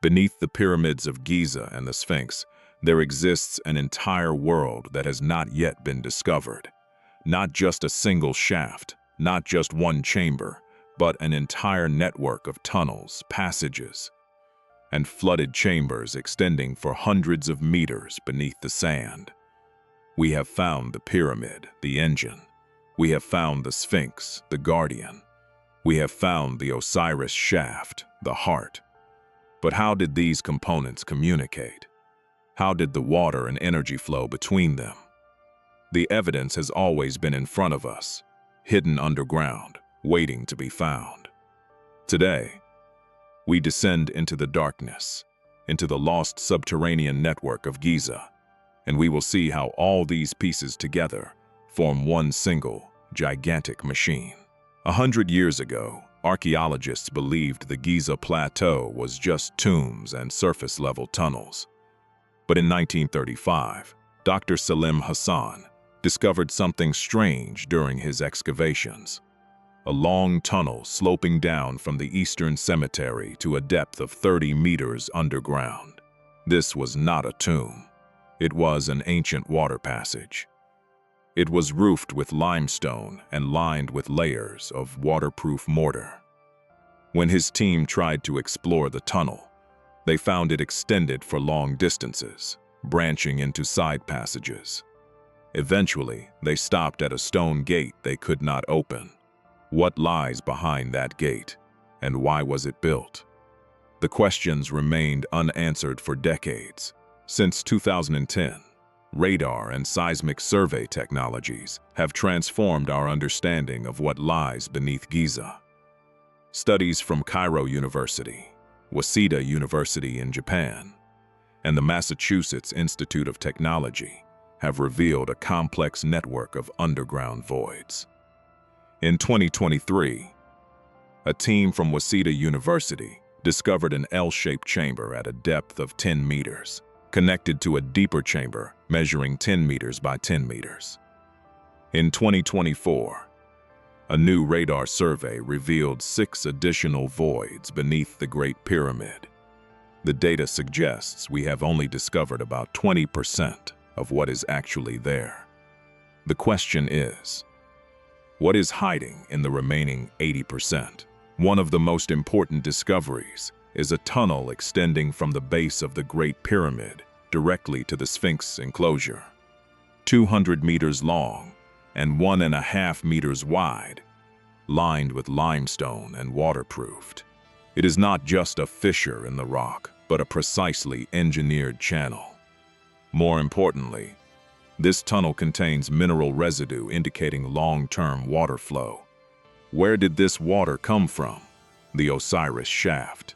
Beneath the pyramids of Giza and the Sphinx, there exists an entire world that has not yet been discovered. Not just a single shaft, not just one chamber, but an entire network of tunnels, passages, and flooded chambers extending for hundreds of meters beneath the sand. We have found the pyramid, the engine. We have found the Sphinx, the guardian. We have found the Osiris Shaft, the heart. But how did these components communicate? How did the water and energy flow between them? The evidence has always been in front of us, hidden underground, waiting to be found. Today, we descend into the darkness, into the lost subterranean network of Giza, and we will see how all these pieces together form one single, gigantic machine. 100 years ago, archaeologists believed the Giza Plateau was just tombs and surface-level tunnels. But in 1935, Dr. Selim Hassan discovered something strange during his excavations. A long tunnel sloping down from the eastern cemetery to a depth of 30 meters underground. This was not a tomb. It was an ancient water passage. It was roofed with limestone and lined with layers of waterproof mortar. When his team tried to explore the tunnel, they found it extended for long distances, branching into side passages. Eventually, they stopped at a stone gate they could not open. What lies behind that gate, and why was it built? The questions remained unanswered for decades. Since 2010, radar and seismic survey technologies have transformed our understanding of what lies beneath Giza. Studies from Cairo University, Waseda University in Japan, and the Massachusetts Institute of Technology have revealed a complex network of underground voids. In 2023, a team from Waseda University discovered an L-shaped chamber at a depth of 10 meters, connected to a deeper chamber measuring 10 meters by 10 meters. In 2024, a new radar survey revealed 6 additional voids beneath the Great Pyramid. The data suggests we have only discovered about 20% of what is actually there. The question is, what is hiding in the remaining 80%? One of the most important discoveries is a tunnel extending from the base of the Great Pyramid directly to the Sphinx enclosure. 200 meters long and 1.5 meters wide, lined with limestone and waterproofed. It is not just a fissure in the rock, but a precisely engineered channel. More importantly, this tunnel contains mineral residue indicating long-term water flow. Where did this water come from? The Osiris Shaft.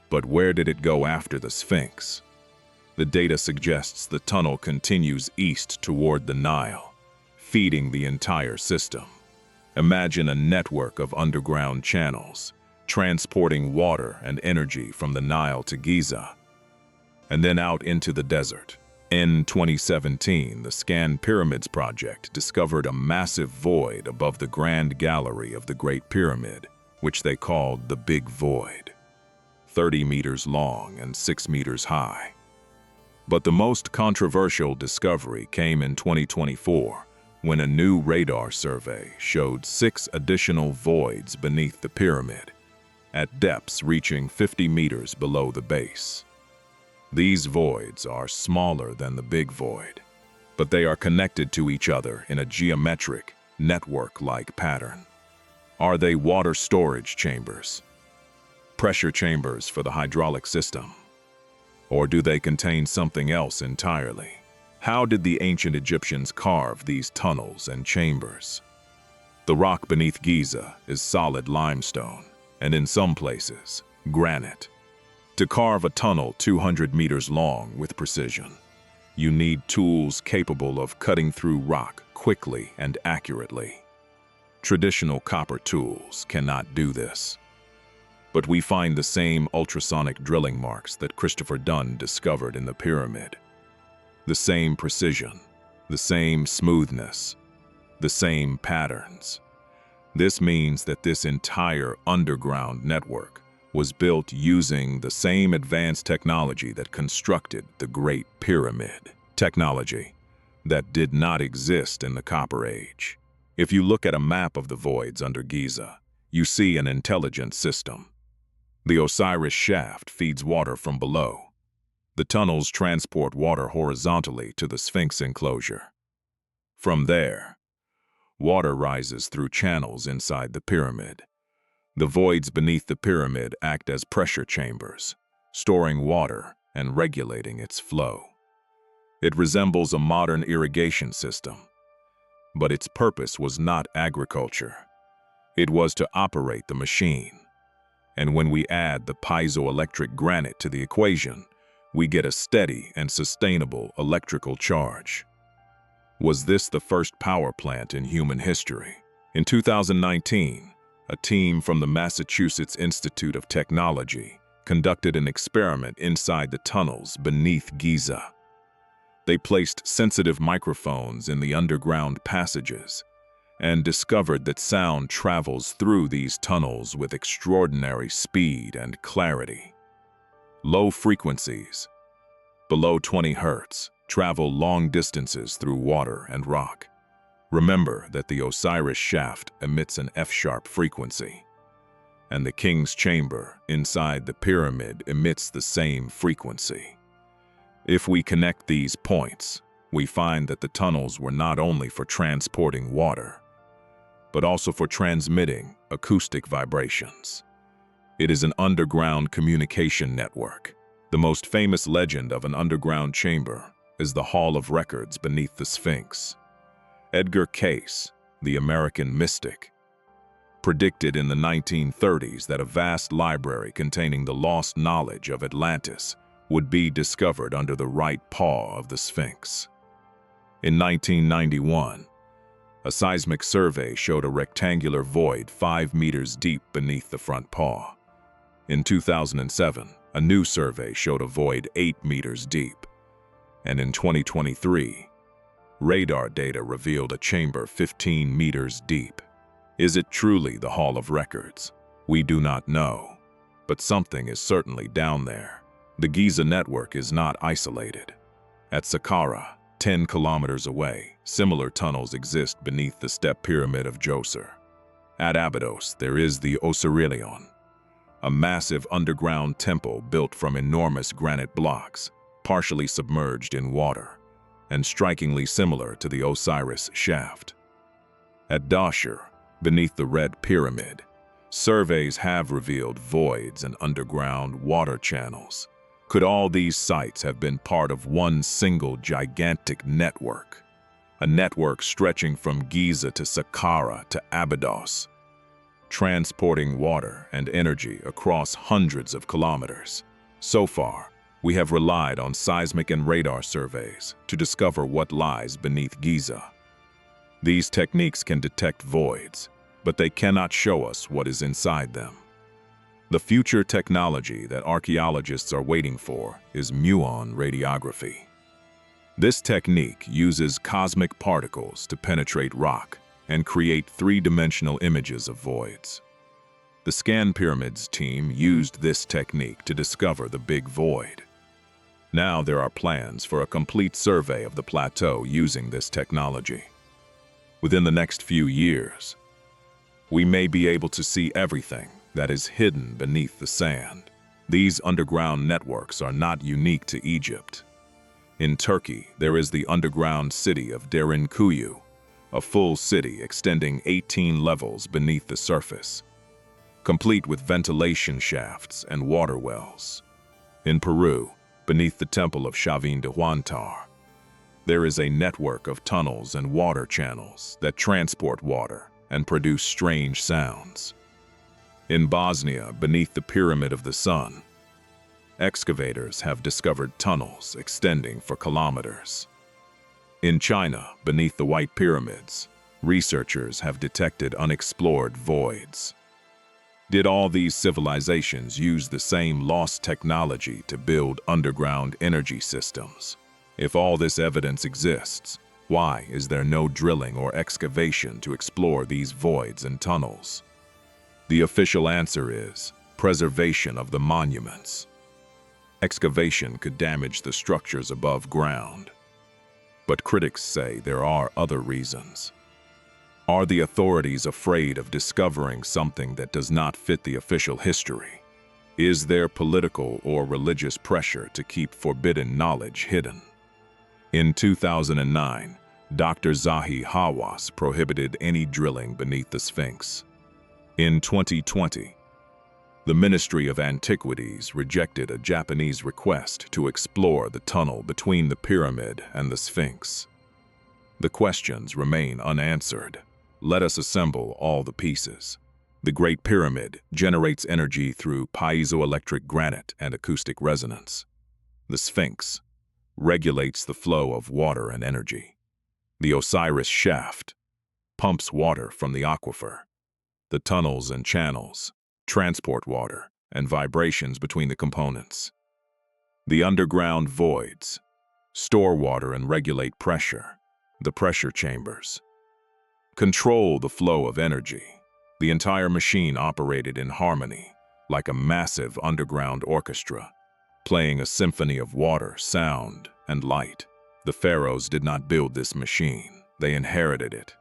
But where did it go after the Sphinx? The data suggests the tunnel continues east toward the Nile, feeding the entire system. Imagine a network of underground channels, transporting water and energy from the Nile to Giza, and then out into the desert. In 2017, the ScanPyramids project discovered a massive void above the Grand Gallery of the Great Pyramid, which they called the Big Void, 30 meters long and 6 meters high. But the most controversial discovery came in 2024, when a new radar survey showed 6 additional voids beneath the pyramid, at depths reaching 50 meters below the base. These voids are smaller than the Big Void, but they are connected to each other in a geometric, network-like pattern. Are they water storage chambers? Pressure chambers for the hydraulic system? Or do they contain something else entirely? How did the ancient Egyptians carve these tunnels and chambers? The rock beneath Giza is solid limestone, and in some places, granite. To carve a tunnel 200 meters long with precision, you need tools capable of cutting through rock quickly and accurately. Traditional copper tools cannot do this. But we find the same ultrasonic drilling marks that Christopher Dunn discovered in the pyramid. The same precision, the same smoothness, the same patterns. This means that this entire underground network was built using the same advanced technology that constructed the Great Pyramid. Technology that did not exist in the Copper Age. If you look at a map of the voids under Giza, you see an intelligent system. The Osiris Shaft feeds water from below. The tunnels transport water horizontally to the Sphinx enclosure. From there, water rises through channels inside the pyramid. The voids beneath the pyramid act as pressure chambers, storing water and regulating its flow. It resembles a modern irrigation system, but its purpose was not agriculture. It was to operate the machine. And when we add the piezoelectric granite to the equation, we get a steady and sustainable electrical charge. Was this the first power plant in human history? In 2019, a team from the Massachusetts Institute of Technology conducted an experiment inside the tunnels beneath Giza. They placed sensitive microphones in the underground passages and discovered that sound travels through these tunnels with extraordinary speed and clarity. Low frequencies, below 20 Hz, travel long distances through water and rock. Remember that the Osiris Shaft emits an F-sharp frequency, and the King's Chamber inside the pyramid emits the same frequency. If we connect these points, we find that the tunnels were not only for transporting water, but also for transmitting acoustic vibrations. It is an underground communication network. The most famous legend of an underground chamber is the Hall of Records beneath the Sphinx. Edgar Cayce, the American mystic, predicted in the 1930s that a vast library containing the lost knowledge of Atlantis would be discovered under the right paw of the Sphinx. In 1991, a seismic survey showed a rectangular void 5 meters deep beneath the front paw. In 2007, a new survey showed a void 8 meters deep. And in 2023, radar data revealed a chamber 15 meters deep. Is it truly the Hall of Records? We do not know, but something is certainly down there. The Giza network is not isolated. At Saqqara, 10 kilometers away, similar tunnels exist beneath the step pyramid of Djoser. At Abydos, there is the Osirilion, a massive underground temple built from enormous granite blocks, partially submerged in water, and strikingly similar to the Osiris Shaft. At Djoser, beneath the Red Pyramid, surveys have revealed voids and underground water channels. Could all these sites have been part of one single gigantic network? A network stretching from Giza to Saqqara to Abydos, transporting water and energy across hundreds of kilometers. So far, we have relied on seismic and radar surveys to discover what lies beneath Giza. These techniques can detect voids, but they cannot show us what is inside them. The future technology that archaeologists are waiting for is muon radiography. This technique uses cosmic particles to penetrate rock and create three-dimensional images of voids. The ScanPyramids team used this technique to discover the Big Void. Now there are plans for a complete survey of the plateau using this technology. Within the next few years, we may be able to see everything that is hidden beneath the sand. These underground networks are not unique to Egypt. In Turkey, there is the underground city of Derinkuyu, a full city extending 18 levels beneath the surface, complete with ventilation shafts and water wells. In Peru, beneath the temple of Shavin de Huantar, there is a network of tunnels and water channels that transport water and produce strange sounds. In Bosnia, beneath the Pyramid of the Sun, excavators have discovered tunnels extending for kilometers. In China, beneath the White Pyramids, researchers have detected unexplored voids. Did all these civilizations use the same lost technology to build underground energy systems? If all this evidence exists, why is there no drilling or excavation to explore these voids and tunnels? The official answer is, preservation of the monuments. Excavation could damage the structures above ground. But critics say there are other reasons. Are the authorities afraid of discovering something that does not fit the official history? Is there political or religious pressure to keep forbidden knowledge hidden? In 2009, Dr. Zahi Hawass prohibited any drilling beneath the Sphinx. In 2020, the Ministry of Antiquities rejected a Japanese request to explore the tunnel between the pyramid and the Sphinx. The questions remain unanswered. Let us assemble all the pieces. The Great Pyramid generates energy through piezoelectric granite and acoustic resonance. The Sphinx regulates the flow of water and energy. The Osiris Shaft pumps water from the aquifer. The tunnels and channels transport water and vibrations between the components. The underground voids store water and regulate pressure. The pressure chambers control the flow of energy. The entire machine operated in harmony, like a massive underground orchestra, playing a symphony of water, sound, and light. The pharaohs did not build this machine. They inherited it.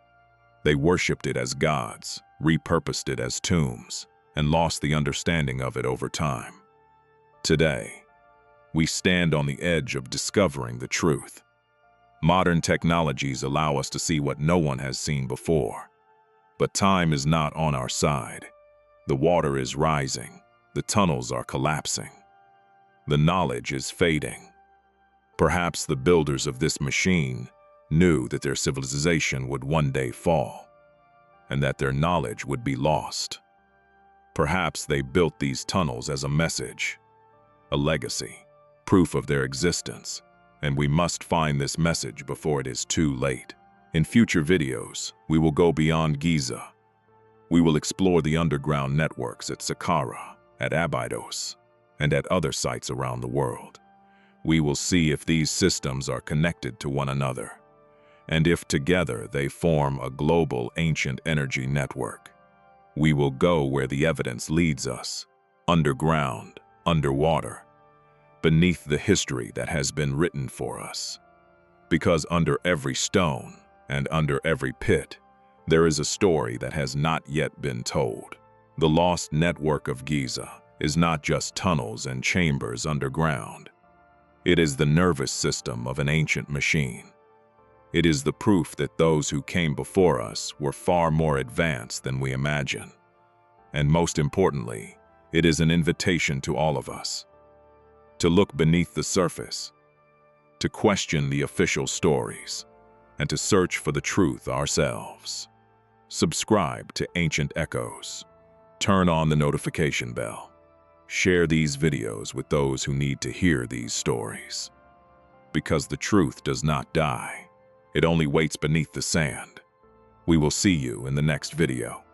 They worshipped it as gods, repurposed it as tombs, and lost the understanding of it over time. Today, we stand on the edge of discovering the truth. Modern technologies allow us to see what no one has seen before. But time is not on our side. The water is rising. The tunnels are collapsing. The knowledge is fading. Perhaps the builders of this machine knew that their civilization would one day fall, and that their knowledge would be lost. Perhaps they built these tunnels as a message, a legacy, proof of their existence, and we must find this message before it is too late. In future videos, we will go beyond Giza. We will explore the underground networks at Saqqara, at Abydos, and at other sites around the world. We will see if these systems are connected to one another, and if together they form a global ancient energy network. We will go where the evidence leads us, underground, underwater, beneath the history that has been written for us. Because under every stone and under every pit, there is a story that has not yet been told. The lost network of Giza is not just tunnels and chambers underground. It is the nervous system of an ancient machine. It is the proof that those who came before us were far more advanced than we imagine. And most importantly, it is an invitation to all of us to look beneath the surface, to question the official stories, and to search for the truth ourselves. Subscribe to Ancient Echoes. Turn on the notification bell. Share these videos with those who need to hear these stories. Because the truth does not die. It only waits beneath the sand. We will see you in the next video.